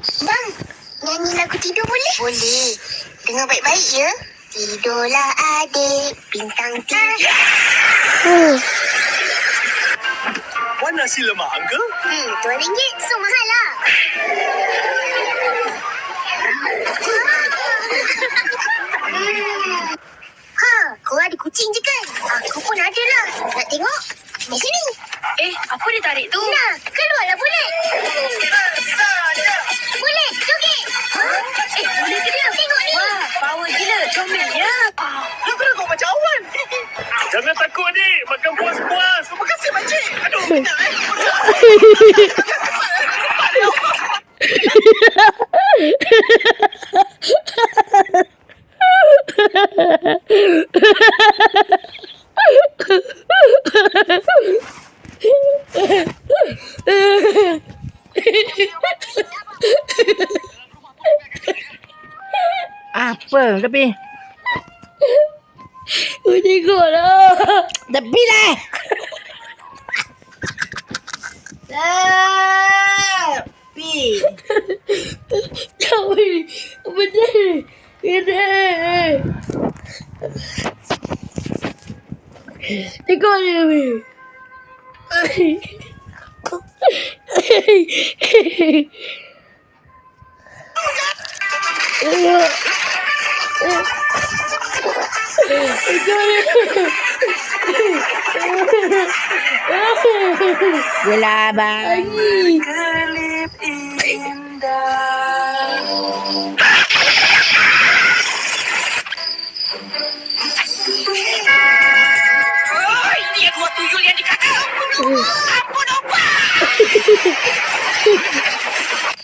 Bang, nyanyi lagu tidur boleh? Boleh. Dengar baik-baik ya. Tidurlah adik, bintang tidur. Wan nasi lemak, Uncle? RM2, so mahal lah. Kau ada kucing je kan? Aku pun ada lah. Nak tengok? Di sini. Apa dia tarik tu? Nah, keluarlah bulet. Bulet, joget. Boleh ke dia? Tengok ni. Wah, power gila. Comelnya. Kenapa kau macam awan? Jangan takut, adik. Makan puas-puas. Terima kasih, makcik. Aduh, kenyang Apa tapi? Tengoklah. Tapi lah. Tapi. Tahu ni. Benda ni. Ini. Tengok ni Nabi. Yelah abang. kelip indah. Ini yang dua tuyul yang dikata. Ampun, opa.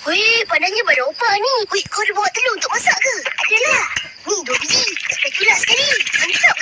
Weh, padanya pada opak ni. Weh, kau ada bawa telur untuk masak ke? Adalah. Ni 2 biji. Spatula sekali. Mantap.